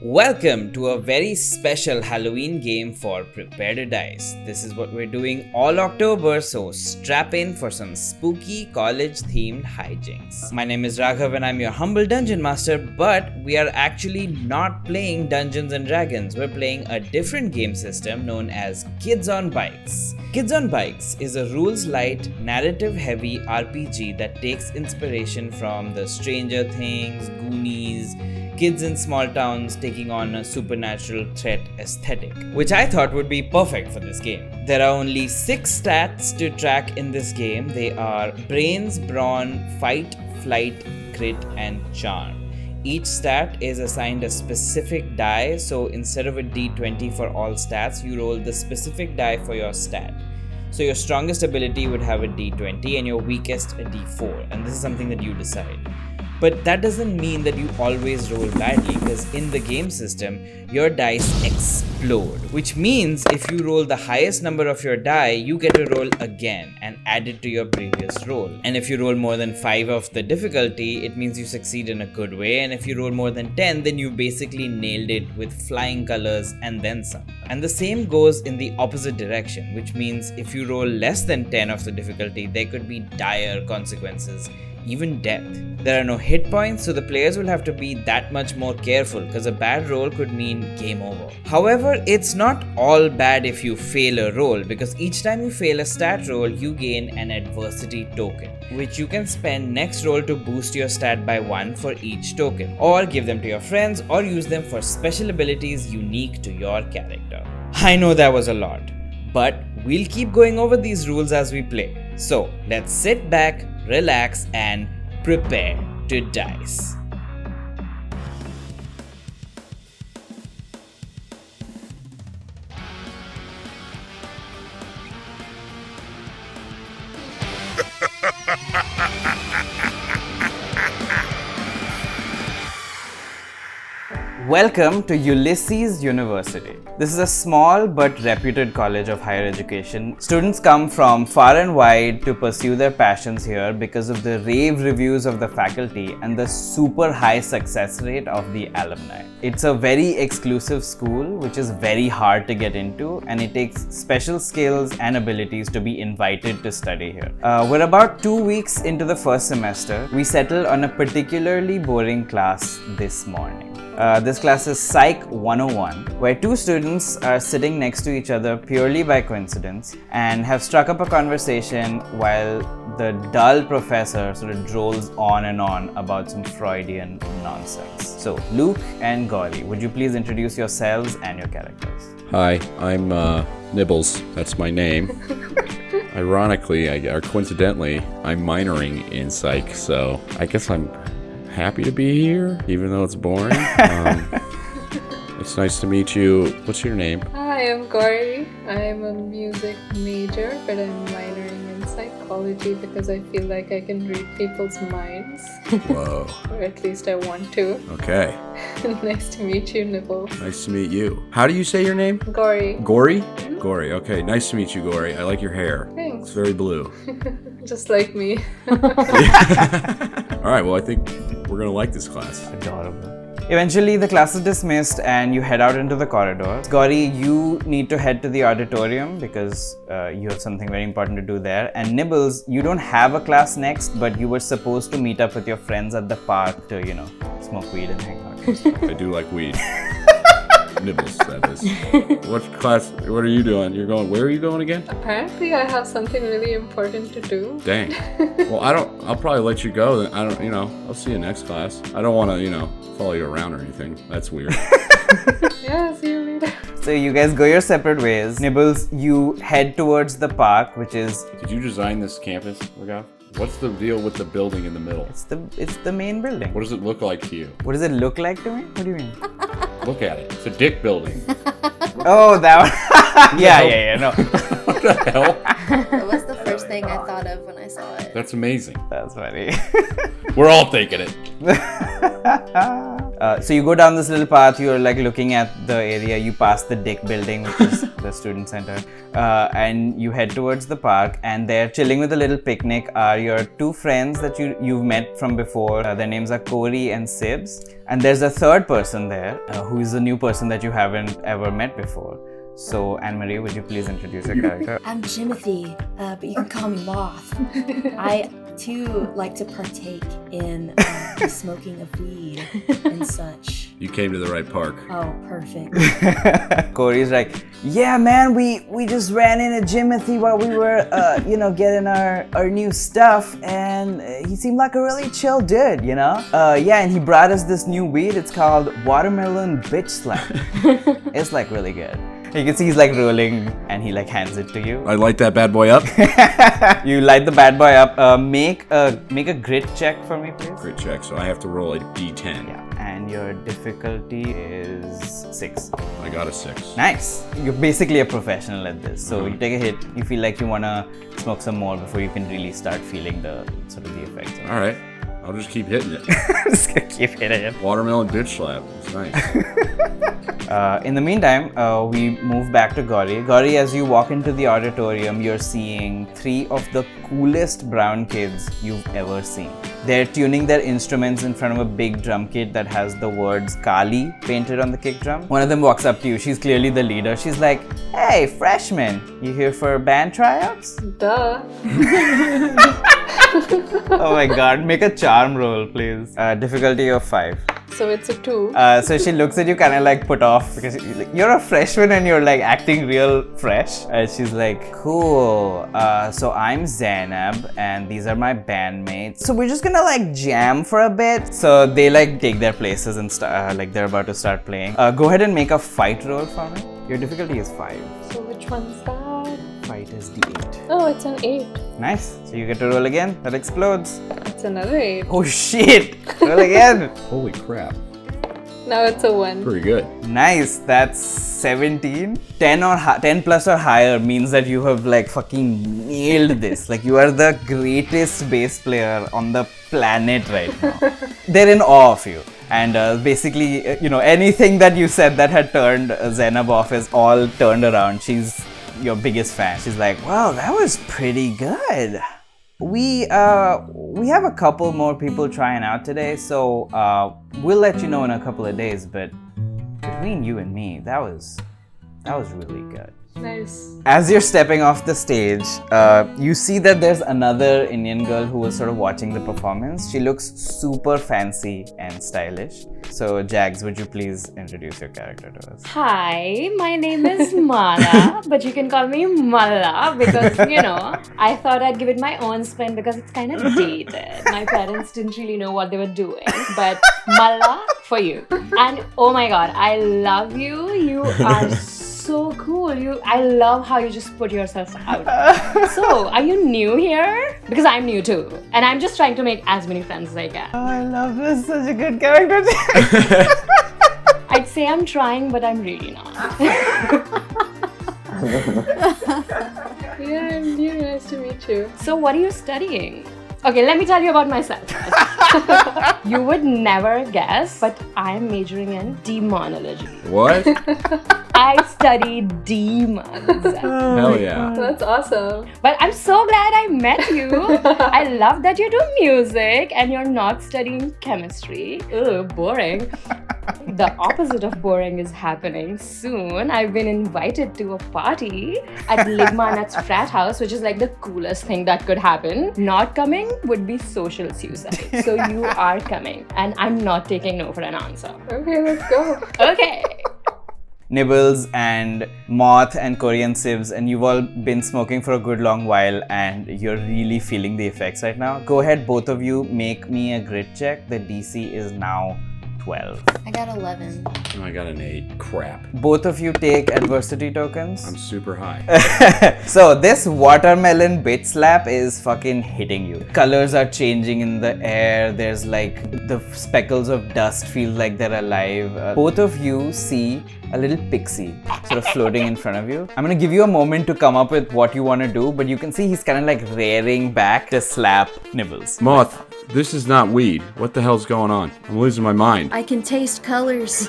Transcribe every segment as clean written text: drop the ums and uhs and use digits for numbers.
Welcome to a very special Halloween game for Prepare to Dice. This is what we're doing all October, so strap in for some spooky college-themed hijinks. My name is Raghav and I'm your humble dungeon master, but we are actually not playing Dungeons & Dragons. We're playing a different game system known as Kids on Bikes. Kids on Bikes is a rules-light, narrative-heavy RPG that takes inspiration from the Stranger Things, Goonies, kids in small towns taking on a supernatural threat aesthetic, which I thought would be perfect for this game. There are only 6 stats to track in this game. They are brains, brawn, fight, flight, grit, and charm. Each stat is assigned a specific die, so instead of a d20 for all stats, you roll the specific die for your stat. So your strongest ability would have a d20 and your weakest a d4, and this is something that you decide. But that doesn't mean that you always roll badly, because in the game system, your dice explode. Which means if you roll the highest number of your die, you get to roll again and add it to your previous roll. And if you roll more than 5 of the difficulty, it means you succeed in a good way. And if you roll more than 10, then you basically nailed it with flying colors and then some. And the same goes in the opposite direction, which means if you roll less than 10 of the difficulty, there could be dire consequences, even death. There are no hit points, so the players will have to be that much more careful, because a bad roll could mean game over. However, it's not all bad if you fail a roll, because each time you fail a stat roll, you gain an adversity token, which you can spend next roll to boost your stat by 1 for each token, or give them to your friends, or use them for special abilities unique to your character. I know that was a lot, but we'll keep going over these rules as we play. So let's sit back, relax, and prepare to dice. Welcome to Ulysses University. This is a small but reputed college of higher education. Students come from far and wide to pursue their passions here because of the rave reviews of the faculty and the super high success rate of the alumni. It's a very exclusive school which is very hard to get into, and it takes special skills and abilities to be invited to study here. We're about 2 weeks into the first semester. We settled on a particularly boring class this morning. This class is Psych 101, where 2 students are sitting next to each other purely by coincidence and have struck up a conversation while the dull professor sort of drolls on and on about some Freudian nonsense. So, Luke and Gauri, would you please introduce yourselves and your characters? Hi, I'm Nibbles. That's my name. Ironically, or coincidentally, I'm minoring in Psych, so I guess I'm happy to be here, even though it's boring. It's nice to meet you. What's your name? Hi, I'm Gauri. I'm a music major, but I'm minoring in psychology because I feel like I can read people's minds. Whoa. Or at least I want to. Okay. Nice to meet you, Nibble. Nice to meet you. How do you say your name? Gauri. Gauri? Mm-hmm. Gauri. Okay. Nice to meet you, Gauri. I like your hair. Thanks. It's very blue. Just like me. All right. Well, I think we're going to like this class. Adorable. Eventually, the class is dismissed and you head out into the corridor. Gauri, you need to head to the auditorium because you have something very important to do there. And Nibbles, you don't have a class next, but you were supposed to meet up with your friends at the park to, smoke weed and hang out. I do like weed. Nibbles, that is. What class? What are you doing? You're going. Where are you going again? Apparently, I have something really important to do. Dang. Well, I'll probably let you go. Then I'll see you next class. I don't want to, follow you around or anything. That's weird. Yeah, see you later. So you guys go your separate ways. Nibbles, you head towards the park, which is... Did you design this campus, Raghav? What's the deal with the building in the middle? It's the main building. What does it look like to you? What does it look like to me? What do you mean? Look at it. It's a dick building. Oh, that one. Yeah, no. What the hell? That was the first thing I thought of when I saw it. That's amazing. That's funny. We're all thinking it. So you go down this little path, you're like looking at the area, you pass the Dick building, which is the student center, and you head towards the park, and there chilling with a little picnic are your two friends that you've met from before. Their names are Corey and Sibs, and there's a third person there who is a new person that you haven't ever met before. So, Anne-Marie, would you please introduce your character? I'm Jimothy, but you can call me Moth. I, too, like to partake in the smoking of weed and such. You came to the right park. Oh, perfect. Corey's like, yeah, man, we just ran into Jimothy while we were, getting our new stuff, and he seemed like a really chill dude, Yeah, and he brought us this new weed. It's called Watermelon BITCHSLAP. It's like really good. You can see he's like rolling and he like hands it to you. I light that bad boy up. You light the bad boy up. Make a grit check for me, please. Great check. So I have to roll a d10. Yeah, and your difficulty is 6. I got a 6. Nice. You're basically a professional at this. So you take a hit. You feel like you wanna smoke some more before you can really start feeling the sort of the effects. All right. I'll just keep hitting it. Just gonna keep hitting it. Watermelon bitch slap. It's nice. In the meantime, we move back to Gauri. Gauri, as you walk into the auditorium, you're seeing 3 of the coolest brown kids you've ever seen. They're tuning their instruments in front of a big drum kit that has the words Kali painted on the kick drum. One of them walks up to you. She's clearly the leader. She's like, hey, freshman, you here for band tryouts? Duh. Oh my god, make a charm roll, please. Difficulty of 5. So it's a 2. So she looks at you kind of like put off because you're a freshman and you're like acting real fresh. She's like, cool. So I'm Zainab and these are my bandmates. So we're just gonna like jam for a bit. So they like take their places and like they're about to start playing. Go ahead and make a fight roll for me. Your difficulty is 5. So which one's that? Fight is D8. Oh, it's an 8. Nice. So you get to roll again. That explodes. It's another 8. Oh shit! Roll again. Holy crap. Now it's a 1. Pretty good. Nice, that's 17. 10 plus or higher means that you have like fucking nailed this. Like you are the greatest bass player on the planet right now. They're in awe of you. And basically, anything that you said that had turned Zainab off is all turned around. She's your biggest fan. She's like, wow, that was pretty good. We have a couple more people trying out today, so we'll let you know in a couple of days, but between you and me, that was really good. Nice. As you're stepping off the stage, you see that there's another Indian girl who was sort of watching the performance. She looks super fancy and stylish. So Jags, would you please introduce your character to us? Hi, my name is Mala, but you can call me Mala because, I thought I'd give it my own spin because it's kind of dated. My parents didn't really know what they were doing, but Mala for you. And oh my god, I love you. You are so cool. I love how you just put yourself out. So, are you new here? Because I'm new too. And I'm just trying to make as many friends as I can. Oh, I love this. Such a good character. I'd say I'm trying, but I'm really not. Yeah, I'm new. Nice to meet you. So, what are you studying? Okay, let me tell you about myself. You would never guess, but I'm majoring in demonology. What? I study demons. Hell yeah. That's awesome. But I'm so glad I met you. I love that you do music and you're not studying chemistry. Ugh, boring. The opposite of boring is happening soon. I've been invited to a party at Ligma Nuts frat house, which is like the coolest thing that could happen. Not coming would be social suicide. So you are coming, and I'm not taking no for an answer. Okay, let's go. Okay. Nibbles and Moth and Korean Sibs, and you've all been smoking for a good long while and you're really feeling the effects right now. Go ahead, both of you, make me a grit check. The DC is now 12. I got 11. Oh, I got an 8. Crap. Both of you take adversity tokens. I'm super high. So this watermelon BITCHSLAP is fucking hitting you. Colors are changing in the air. There's like the speckles of dust feel like they're alive. Both of you see a little pixie sort of floating in front of you. I'm gonna give you a moment to come up with what you want to do, but you can see he's kind of like rearing back to slap Nibbles. Moth, this is not weed. What the hell's going on? I'm losing my mind. I can taste colors.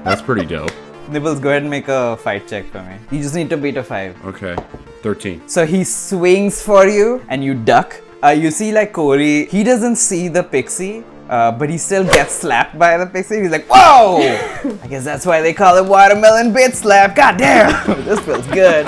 That's pretty dope. Nibbles, go ahead and make a fight check for me. You just need to beat a 5. Okay, 13. So he swings for you and you duck. You see like Corey, he doesn't see the pixie, but he still gets slapped by the pixie. He's like, whoa! I guess that's why they call it watermelon bit slap. God damn, this feels good.